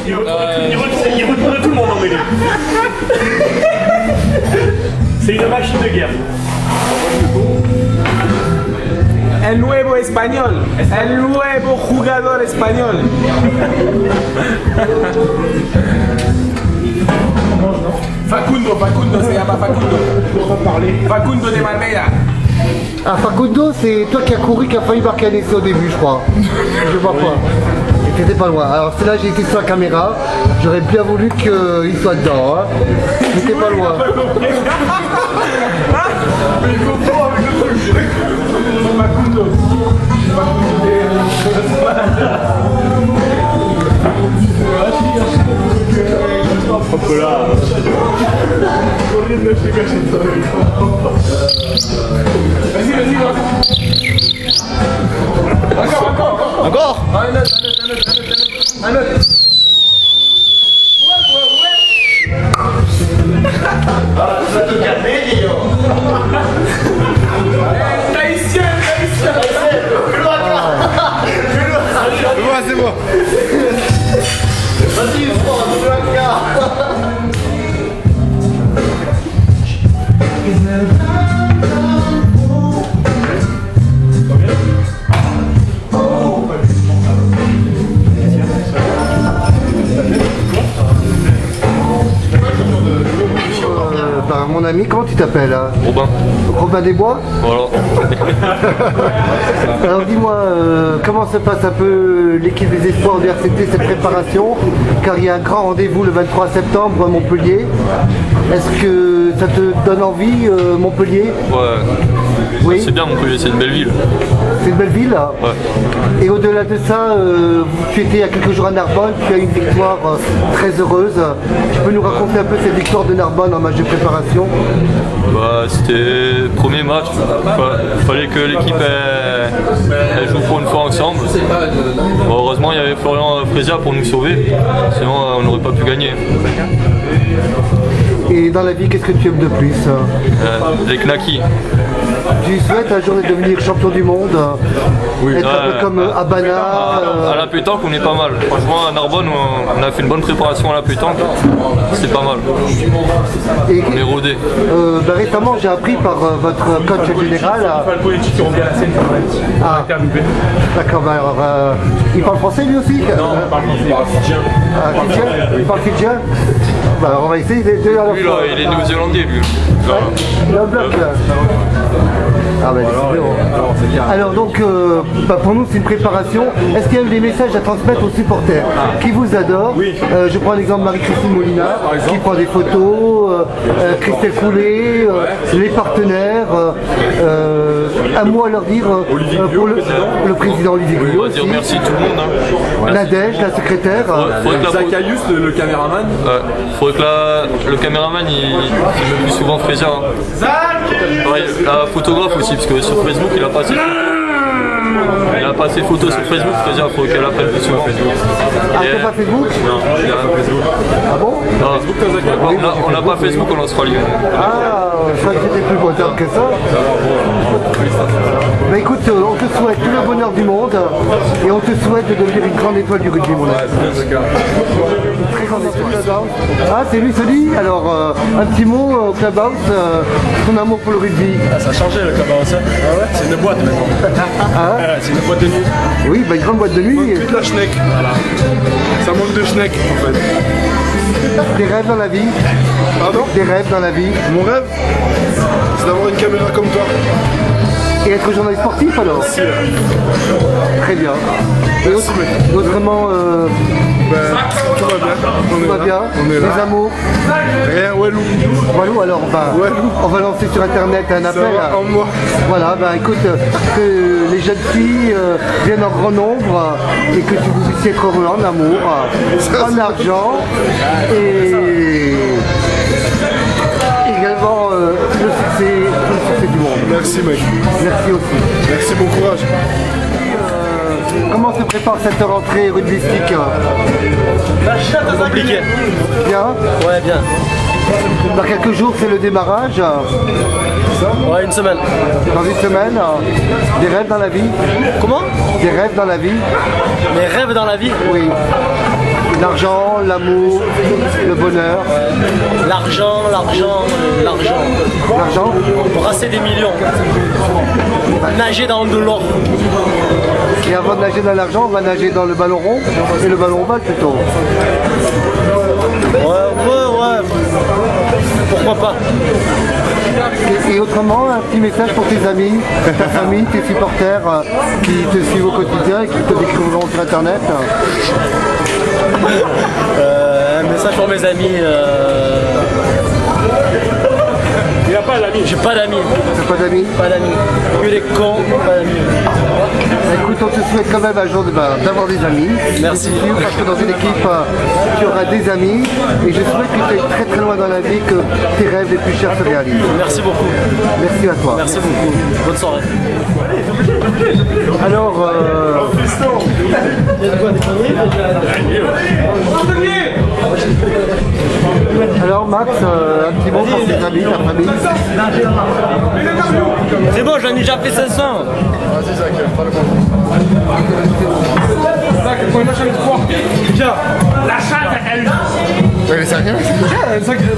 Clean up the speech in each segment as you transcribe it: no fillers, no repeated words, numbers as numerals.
Il retourne tout le monde en mêlée. C'est une machine de guerre. El nuevo español, el nuevo jugador español. Facundo se llama Facundo. Facundo de Malmeida. Ah, Facundo, c'est toi qui as couru, qui a failli marquer un essai au début, je crois. Je vois pas. Et t'étais pas loin. Alors, c'est là j'ai été sur la caméra. J'aurais bien voulu qu'il soit dedans. Hein. T'étais pas loin. Facundo. Hop là. Vas-y. Encore. Un autre. Tu vas te calmer, Guillaume. Tahitien. C'est bon. Vas-y, mon ami, comment tu t'appelles hein? Robin. Robin des Bois. Voilà. Alors dis-moi, comment se passe un peu l'équipe des espoirs de RCT, cette préparation? Car il y a un grand rendez-vous le 23 septembre à Montpellier. Est-ce que ça te donne envie, Montpellier? Ouais. Oui. C'est bien Montpellier, c'est une belle ville. C'est une belle ville. Ouais. Et au-delà de ça, tu étais il y a quelques jours à Narbonne, tu as une victoire très heureuse. Tu peux nous raconter un peu cette victoire de Narbonne en match de préparation? Bah, c'était le premier match. Fallait que l'équipe elle joue pour une fois ensemble. Bon, heureusement, il y avait Florian Frésia pour nous sauver. Sinon, on n'aurait pas pu gagner. Et dans la vie, qu'est-ce que tu aimes de plus? Les knackis. Tu souhaites un jour devenir champion du monde? Oui. Être un peu comme Abana À la pétanque, on est pas mal. Franchement, à Narbonne, on a fait une bonne préparation à la pétanque. C'est pas mal. Et, on est rodé. Bah, récemment, j'ai appris par votre coach général. Ah, d'accord. Bah, alors, il parle français lui aussi? Non, il parle fidjien. Ah, fidjien? Il parle fidjien? Bah, alors, on va essayer de deux à la Lui, fois. là, il est néo-zélandais, lui. Il a un bloc là. Ah bah décidément. Alors donc, bah pour nous c'est une préparation. Est-ce qu'il y a eu des messages à transmettre aux supporters qui vous adorent? Oui. Je prends l'exemple Marie-Christine Molina qui prend des photos, Christelle Coulet, les partenaires. Un mot à leur dire pour le président Olivier On Guyot va dire aussi. merci tout le monde. Hein. Nadège, la secrétaire. Zacharius, le caméraman. Faudrait que le caméraman il me plus souvent Frésia. Hein. Ouais, la photographe aussi, parce que sur Facebook il a pas assez de photos sur Facebook, Frésia, il faut qu'elle apprenne plus souvent. Ah, t'as pas Facebook? Non, il a un Facebook. Ah bon? On n'a pas Facebook en Australie. Ah, je crois que c'était plus moderne que ça. Bah écoute, on te souhaite tout le bonheur du monde et on te souhaite de devenir une grande étoile du rugby, mon ami. Une très grande étoile. Ah, c'est lui, celui. Alors, un petit mot au Clubhouse, ton amour pour le rugby. Ah, ça a changé le Clubhouse. Ah ouais, c'est une boîte maintenant. Ah, C'est une boîte de nuit. oui, bah une grande boîte de nuit. Plus de la schneck. Voilà. Ça manque de schneck en fait. Des rêves dans la vie. Pardon? Des rêves dans la vie. Mon rêve, c'est d'avoir une caméra comme toi. Et être journaliste sportif alors? Si, Très bien. Et autrement, tout va bien. tout va bien. On est là. Les amours. Rien, Walou. Walou, alors on va lancer sur internet un Ça appel. va en moi. Voilà, bah écoute, que les jeunes filles viennent en grand nombre et que tu puisses être heureux en amour, en argent et également le succès du monde. Merci mec. Merci aussi. Merci, bon courage. Comment se prépare cette rentrée rugbystique? Compliqué. Bien. Ouais, bien. Dans quelques jours, c'est le démarrage. Ouais, une semaine. Dans une semaine, des rêves dans la vie. Comment? Des rêves dans la vie. Mes rêves dans la vie? Oui. L'argent, l'amour, le bonheur. L'argent. L'argent? Brasser des millions. Nager dans de l'or. Et avant de nager dans l'argent, on va nager dans le ballon rond et le ballon ovale plutôt. Ouais. Pourquoi pas? Et autrement, un petit message pour tes amis, ta famille, tes supporters qui te suivent au quotidien et qui te découvriront sur internet. Un message pour mes amis. Il n'a pas d'amis. J'ai pas d'amis. T'as pas d'amis? Pas d'amis. Que des cons, pas d'amis. Écoute, on te souhaite quand même un jour d'avoir des amis. Merci. Parce que dans une équipe, tu auras des amis. Et je souhaite que tu ailles très très loin dans la vie, que tes rêves les plus chers se réalisent. Merci beaucoup. Merci à toi. Merci beaucoup. Bonne soirée. Alors, alors Max, un petit mot pour tes amis, ta famille. C'est bon, j'en ai déjà fait 500. Tiens, la chatte, elle. Ouais, c'est rien.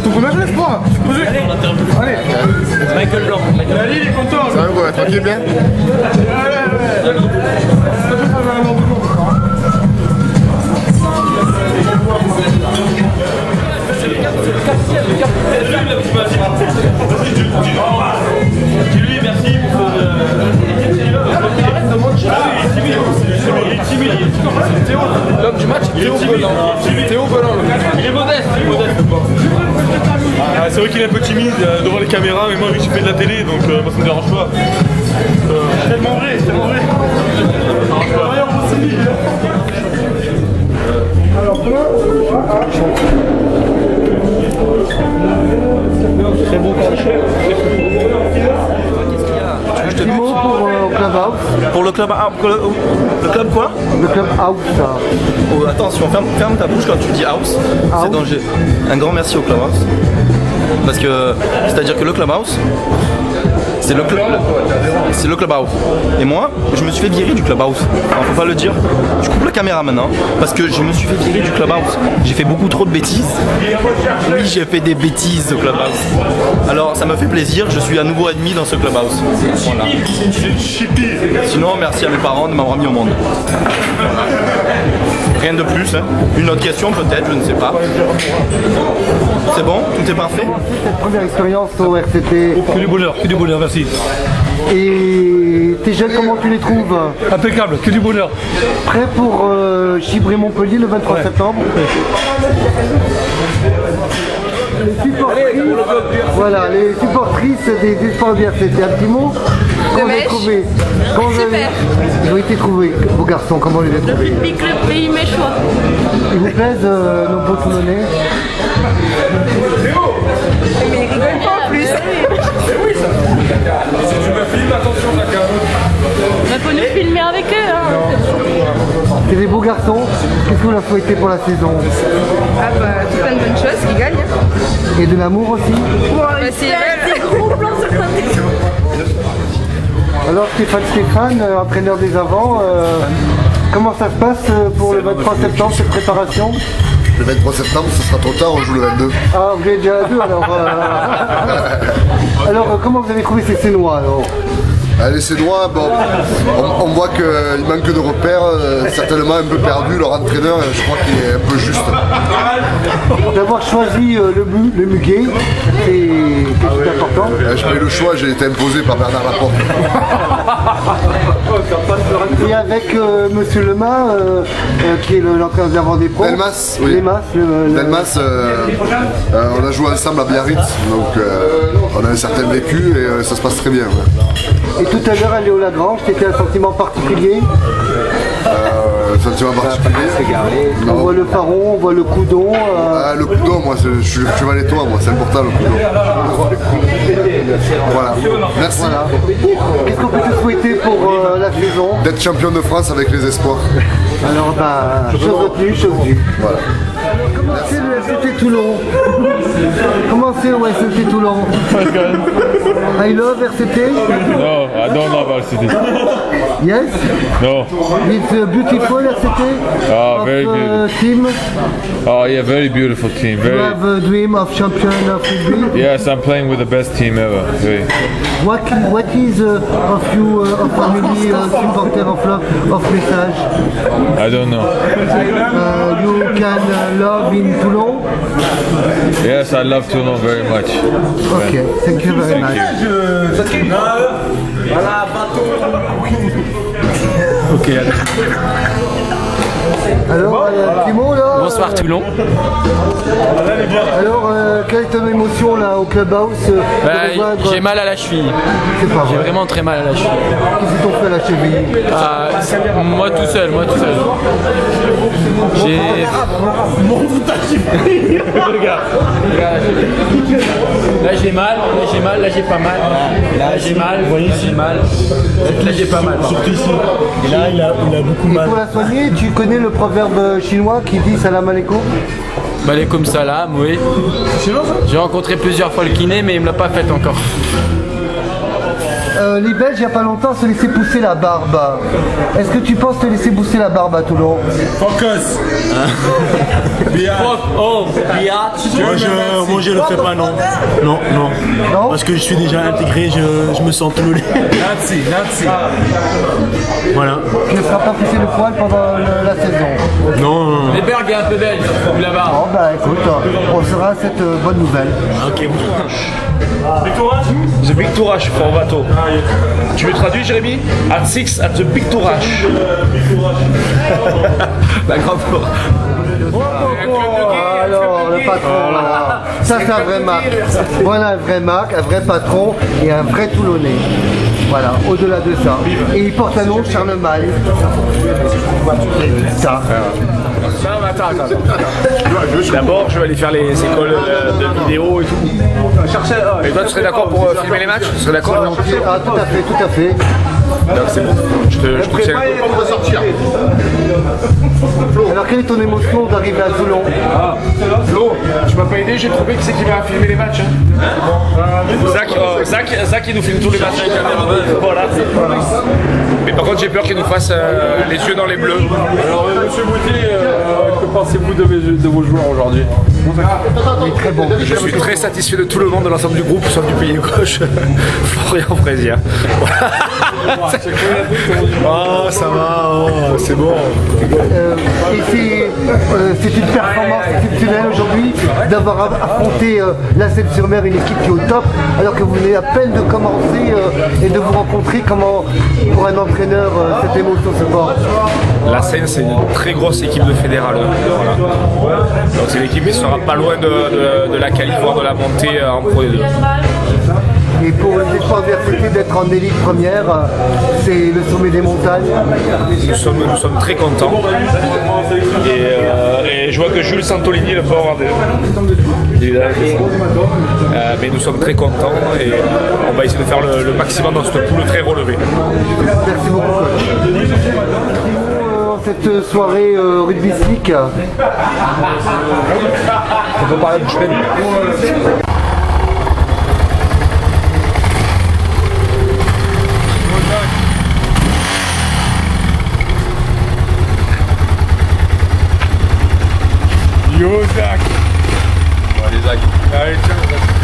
Ton premier match d'espoir. Allez. Michael Blanc. Allez, il est content. Ça va quoi, tranquille bien? Dis-lui merci pour L'homme du match, Théo Belin. Il est modeste. Ah, c'est vrai qu'il est un peu timide devant les caméras, mais moi je fais de la télé donc moi ça me dérange pas. C'est tellement vrai, c'est tellement vrai. Très bon coach. Un petit mot pour Clubhouse. Pour le club, le club quoi? Le Club House. Oh, attention, ferme ta bouche quand tu dis house, c'est danger. Un grand merci au Clubhouse. Parce que, c'est-à-dire que le Clubhouse, c'est le Clubhouse. Et moi, je me suis fait virer du Clubhouse. Alors, faut pas le dire. Je coupe la caméra maintenant parce que je me suis fait virer du Clubhouse. J'ai fait beaucoup trop de bêtises. Oui, j'ai fait des bêtises au Clubhouse. Alors, ça me fait plaisir. Je suis à nouveau admis dans ce Clubhouse. Voilà. Sinon, merci à mes parents de m'avoir mis au monde. Rien de plus. Hein. Une autre question peut-être, je ne sais pas. C'est bon? Tout est parfait? Cette première expérience au RCT. Que du bonheur, merci. Et tes jeunes, comment tu les trouves? Impeccable, que du bonheur. Prêts pour Chibray-Montpellier le 23 septembre? Les supportrices, voilà, les supportrices des espoirs du RCT. Un petit mot? Comment vous avez trouvé? Super. Ils ont été trouvés, vos garçons, comment vous les avez trouvés? Depuis que le pays m'échoue. Ils vous plaisent, nos beaux Toulonnais? Mais ils rigolent pas en plus. Si tu me filmes, attention, Naka. Il faut nous filmer avec eux. Hein. C'est des beaux garçons. Qu'est-ce que vous leur souhaitez pour la saison? Ah bah, tout plein de bonnes choses qui gagnent. Et de l'amour aussi? C'est des gros plans sur le côté. Alors Stéphane, entraîneur des avants, comment ça se passe pour le 23 septembre, cette préparation? Le 23 septembre, ce sera trop tard, on joue le 22. Ah, vous êtes déjà à deux alors. Alors, comment vous avez trouvé ces Sénois alors? Les Sénois, bon, on voit qu'il manque de repères, certainement un peu perdu. Leur entraîneur, je crois qu'il est un peu juste. D'avoir choisi le Muguet, c'est important. Je n'ai pas eu le choix, j'ai été imposé par Bernard Laporte. Et avec Monsieur Lema, qui est l'entraîneur de la Vendée Pro. Delmas, oui. Delmas, on a joué ensemble à Biarritz, donc on a un certain vécu et ça se passe très bien. Ouais. Et tout à l'heure à Léo Lagrange, c'était un sentiment particulier? Un sentiment particulier. On voit le Faron, on voit le Coudon. Le Coudon, moi je suis valettois, moi c'est important le Coudon. Voilà, merci. Voilà. Qu'est-ce qu'on peut te souhaiter pour la saison? D'être champion de France avec les espoirs. Alors, chose retenue, chose due. Voilà. Comment c'est le OSCT Toulon. Comment c'est OSCT Toulon? I love RCT? No, I don't love RCT. Yes? No. It's a beautiful RCT? Oh, very beautiful. Team? Oh, yeah, very beautiful team. You Very. have a dream of champion of rugby? Yes, I'm playing with the best team ever. Really. What is of you, of family, supporter of love, of message? I don't know. You can love in Toulon? Yes, I love Toulon very much. Okay, thank you very much. Ok. Alors, petit mot là. Bonsoir Toulon. Alors, quelle est ton émotion là au clubhouse J'ai mal à la cheville. C'est pas J'ai vrai. vraiment très mal à la cheville. Qu'est-ce qu'ils t'ont fait à la cheville? Moi tout seul. J'ai... Regarde. Là j'ai mal, là j'ai pas mal. Là j'ai mal, là j'ai pas mal. Surtout ici. Et là il a beaucoup Et mal. pour la soigner, tu connais le proverbe chinois qui dit salam alaikum? Alaikum salam, oui. J'ai rencontré plusieurs fois le kiné mais il me l'a pas fait encore. Les Belges, il n'y a pas longtemps, se laissaient pousser la barbe. Est-ce que tu penses te laisser pousser la barbe à Toulon? Focus. Moi je le fais pas, non. Non. Parce que je suis déjà intégré, je me sens toulonnais. Nazi. Voilà. Tu ne seras pas poussé le poil pendant la saison? Non. Les Bergs est un peu belge, là-bas. Bon bah écoute, on sera cette bonne nouvelle. Ok. The big tourage for Vato. Tu le traduis, Jérémy? At 6 at the big tourage. La grande tour. Alors, le patron là, ça c'est un vrai marque. Voilà un vrai marque, un vrai patron et un vrai Toulonnais. Voilà, au-delà de ça. Et il porte un nom, Charlemagne. Ça. D'abord, je vais aller faire les écoles de vidéo et tout. Et toi, tu serais d'accord pour filmer les matchs? Tu serais d'accord? Ah, tout à fait. Donc c'est bon. Je te tiens. Alors quelle est ton émotion d'arriver à Toulon? Flo, tu m'as pas aidé, j'ai trouvé qui c'est qui va filmer les matchs. Zach il nous filme tous les matchs. Voilà. Mais par contre j'ai peur qu'il nous fasse les yeux dans les bleus. Alors monsieur Boutier, que pensez-vous de vos joueurs aujourd'hui? Il est très bon. Je suis très satisfait de tout le monde, de l'ensemble du groupe, sauf du pilier gauche, Florian Fraisier. Oh ça va, c'est bon. Et c'est une performance exceptionnelle aujourd'hui d'avoir affronté la Seine-sur-Mer, une équipe qui est au top, alors que vous venez à peine de commencer et de vous rencontrer. Comment, pour un entraîneur, cette émotion se porte? La Seine, c'est une très grosse équipe de fédéral. Voilà. Donc c'est l'équipe qui sera pas loin de la qualif, voire de la montée en Pro D2. Et pour les espoirs de RCT d'être en élite première, c'est le sommet des montagnes. Nous sommes très contents. Et je vois que Jules Santolini, le pauvre, mais nous sommes très contents et on va essayer de faire le maximum dans cette poule très relevée. Merci beaucoup, coach. Cette soirée rugbyistique. On peut parler de Schwen. Yo Zach. Allez Zach. Allez, ciao Zach.